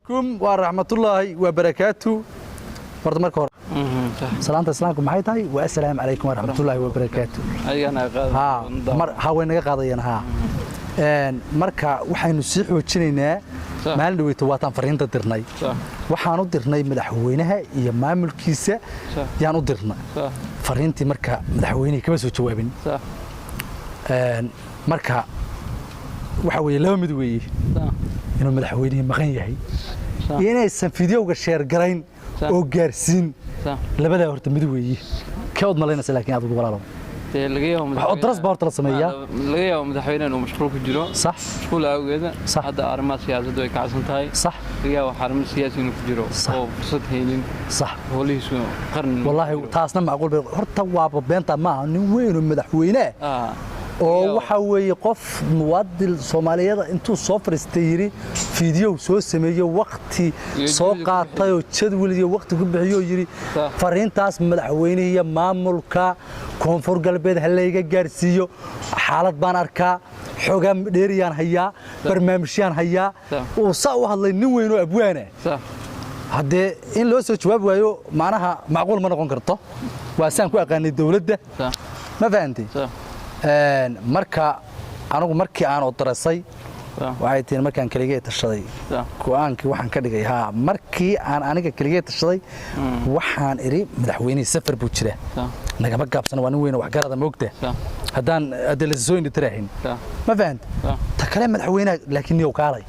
عليكم ورحمة الله وبركاته. برضه مركور. سلامة السلام محي تاي والسلام عليكم ورحمة الله وبركاته. أنا قاضي. هاوين قاضيين ها. مركا وحين نسيح وتشيننا ما اللي تواتن فرينتا درناي. وحانو درناي مدحوينها يا مامل كيسة يانو درنا. فرينتي مركا مدحويني كم سوى جوابين. مركا وحوي لو مدوي. إنه مدحويني مغنيهي. يعني السنفيديو وقشير قرين أو جارسين. لبدا هرت مدوي. كود مالينا سلاكين هذا بقولهم. لقيهم درس بارت الصمية لقيهم مدحوينين إنه مشغول في الجيران صح مشغول أو كذا صح هذا أرمات سياسة دوي كعسن تاي صح لقيهم حرم سياسي إنه في الجيران صح وفرصة هيلين صح هو اللي يسوي قرن والله تاسنا معقول هرت واب بينتا ما نوين مدحوينه oo waxa weeye qof muwaadil Soomaaliyeed intuu soo fariistay fiidiyoo soo sameeyay waqti soo qaatay oo jadwal iyo waqti ku bixiyo yiri fariintaas madaxweynaha maamulka koonfur galbeed halayga gaarsiiyo xaalad baan arkaa xoogam dheeriyaan hayaa barnaamijyaan hayaa oo saa u hadlay nin weyn oo abwaana hadee in loo soo jawaab waayo macnaha macquul ma noqon karto waa saan ku aqaanay dawladda ma fahanti marka anigu markii aan oo darasay waxay tiin markaan kaligeey tashaday go'aankii waxaan ka dhigay markii aan aniga kaligeey tashaday waxaan iri madaxweynaha safar buu jira nagama gaabsan waa nin weyn wax garada moogta hadaan adalaysoo in tiraahin ma fahanti ta kale madaxweynaha laakiin niyo kaalay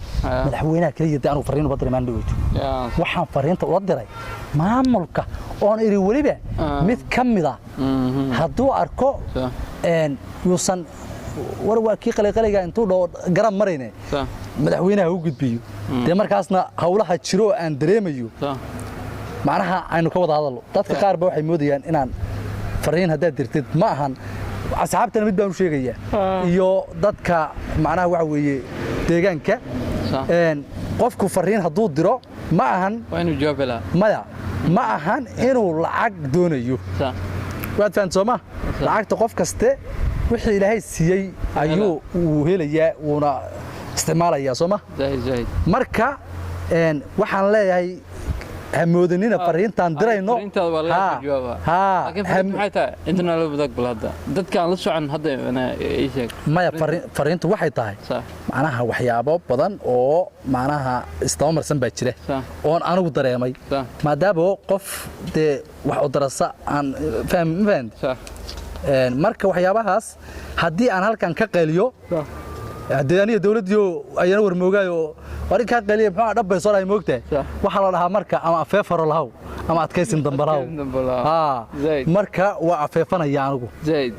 madaxweynaha kaliya anigu fariin u badray maan dhaweyto waxaan fariinta u diray maamulka oon iri waliba mid kamida hadduu arko yuusan war waa kii qaliga intuu dhoo garab marayne madaxweynaha u gudbiyo de markaasna hawlaha jiro aan dareemayo macnaha aynu ka wada hadalno dadka qaar ba waxay moodayaan inaan fariin hadaa dirtid ma ahan asxaabtana mid baan u sheegaya iyo dadka macnaha waxa weeye deegaanka qofku fariin haduu diro ma ahan waa inuu jawaab la maya ma ahan inuu lacag doonayo waad faan Soomaa lacagta qof kaste wixii ilaahay siiyay ayuu uu helayaa una isticmaalayaa Soomaa zaid marka waxaan leeyahay hamoodanina fariintan dirayno laakiin maxay tahay intana loo badag balada dadka aan la socon hadda ana ay sheeg maya fariintu waxay tahay macnaha waxyaabo badan oo macnaha istamarsan baa jira oo anigu dareemay maadaama qof de wax u darasa aan fahmin marka waxyaabahaas hadii aan halkan ka qeeliyo hadii dawladdu ayana warmoogaayo warinka qeeliyo maxaa dhabay soo ay moogtay waxa la dhahaa marka ama afeefaro lahaw ama adkaysin dambalaw marka waa afeefanaya anigu zaid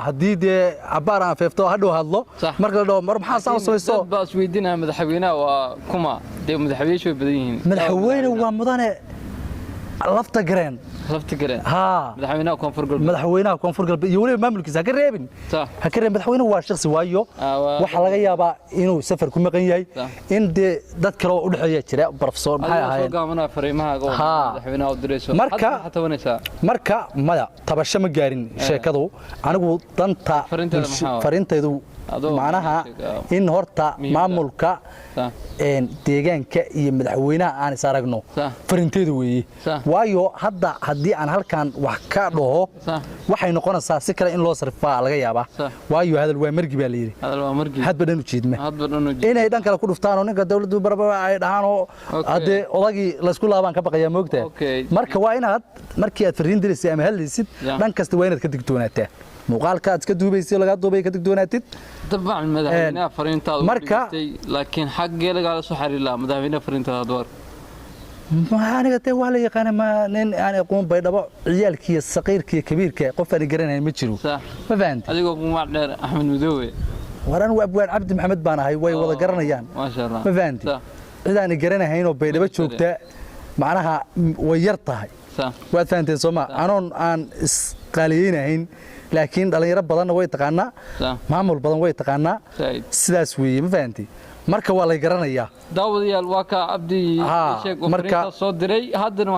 hadii de abaar aan afeefto hadhow hadlo marka la dhaho mar maxaa soo soo baas weydinaa madaxweynaha waa kuma de madaxweynaha way badan yihiin madaxweynaha waa mudane lafta gareen madaxweynaha koonfur galbeed iyo waliba maamulkiisa ka reebin madaxweynuhu waa shakhsi waayo waxa laga yaabaa inuu safar ku maqan yahay in de dad kale oo u dhaxeeya jira professor maxay ahaayeen marka maya tabasho ma gaarin sheekadu anigu danta farintaydu macnaha in horta maamulka deegaanka iyo madaxweynaha aan is aragno farinteedu weeye waayo hadda hadii aan halkan wax ka dhaho waxay noqonaysaa si kale in loo sarfaa laga yaabaa waayo hadal waa margi baa leeyahay hadba dhan u jeedma inay dhan kale ku dhuftaan oo ninka dawladdu baraba ay dhahaan oo hadee odagii la isku laabaan ka baqaya moogtaa marka waa inaad markii aad fariin dirisay ama hadlaysid dhan kasta waa inaad ka digtoonaataa muuqaalka aad ka duubaysay laga duubay ka digtoonaatid طبعا مدحوينها فرينتاد marka laakiin xaqee laga soo xariir madaxweynaha farintada door ma aniga tay waa la yaqaan ma nin aan aqoon bay dhabo ciyaalkiisa saqiirkiisa kabiirka qof aan garanayn ma jiro ma fahanti adigoo kuma dheer Axmed Madoowe waran waa abwaan Cabdi Maxamed baan ahay way wada garanayaan ma sha Allah ma fahanti cidaan garanayn oo bay dhabo joogta macnaha way yar tahay waad fahanteen Soomaa aan isqaaliyeenayn laakiin dhalinyaro badan way taqaanaa maamul badan way taqaanaa sidaas weeye ma fahanti marka waa la garanayaa daawadayaal waa ka abdi sheeg oo marka soo diray haddana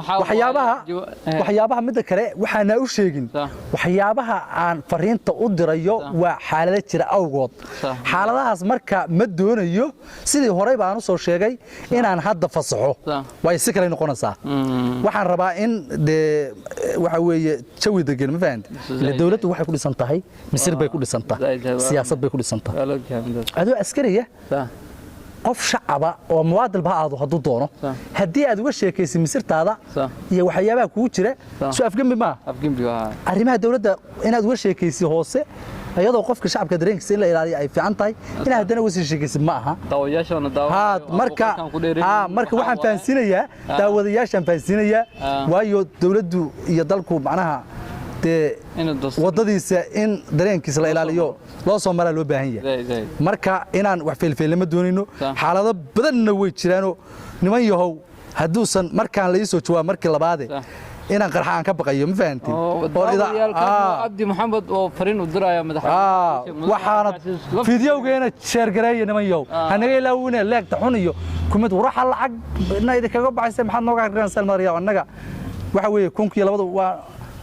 waxyaabaha mid kale waxaana u sheegin waxyaabaha aan fariinta u dirayo waa xaalada jira awgood xaaladahaas marka ma doonayo sidii hore baan u soo sheegay inaan hadda fasaxo way si kale noqonaysaa waxaan rabaa in waxa weeye jawi degan ma fahanti la dawladdu waxay ku dhisan tahay misir bay ku dhisan tahay siyaasad bay ku dhisan tahay adoo askariya qof shacaba oo muwaadil ba aad haduu doono hadii aad uga sheekaysid misirtaada iyo waxyaabaha kugu jira soo afgambi ma arrimaha dawladda inaad uga sheekaysid hoose ayadoo qofka shacabka dareenkiisa in la ilaaliyo ay fiican tahay in hadana wasi sheekaysid ma aha marka waxaan fahansinayaa waayo dawladdu iyo dalku macnaha wadadiisa in dareenkiisa la ilaaliyo loo soo maraa loo baahan yahay marka inaan wax feelfeelnimo doonino xaalado badanna way jiraan niman yahow haduusan markaan la soo jawaab markii labaad inaan qarxa aan ka baqayo ma fahantiin abdi maxamed oo fariin u diraya madaxweynaha waxaana fiidiyowgeena share gareeyay niman yahow anaga ilaawina leegta xun iyo kumid waraxa lacag inay kaga baxaysa maxaad nooga aqraan salmariya anaga waxa weeye kunkiyo labada waa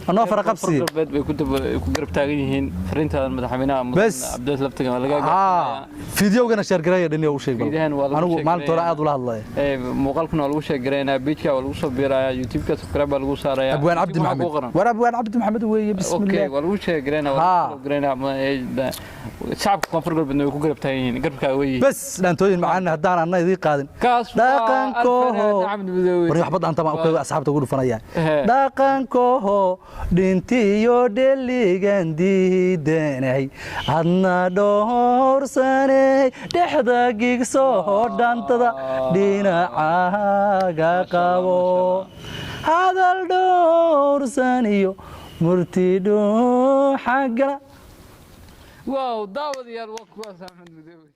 أنا فرق أبسي. كنت كجرب تاجيهين فرنتا مدحمينا عبد الله لفتة ولا فيديو كنا شير قرية الدنيا وشيء. أنا ما ترى عاد ولا الله. مقالكنا ولا وشيء قرينا بيتك ولا وصل بيرا يوتيوب كسبسكرايب ولا وصار يا. أبوان عبد محمد. ورا أبوان عبد محمد هو بسم الله. أوكي ولا وشيء قرينا ولا قرينا شعب كونفرق بدنا كجرب تاجيهين قرب كاوي. بس لأنتوين معنا هدانا عنا ذي قادم. داقن كوه. وريح بضع أنت مع أصحاب تقولوا فنيان. داقن كوه. دينتيو دليغان ديدانay adna dhoorsanay dhexdaagig soo dhantada dhinacaaga qabo hadal dhoorsaniyo murtido xagala waaw daawadayaal waa kuwaas Axmed Madow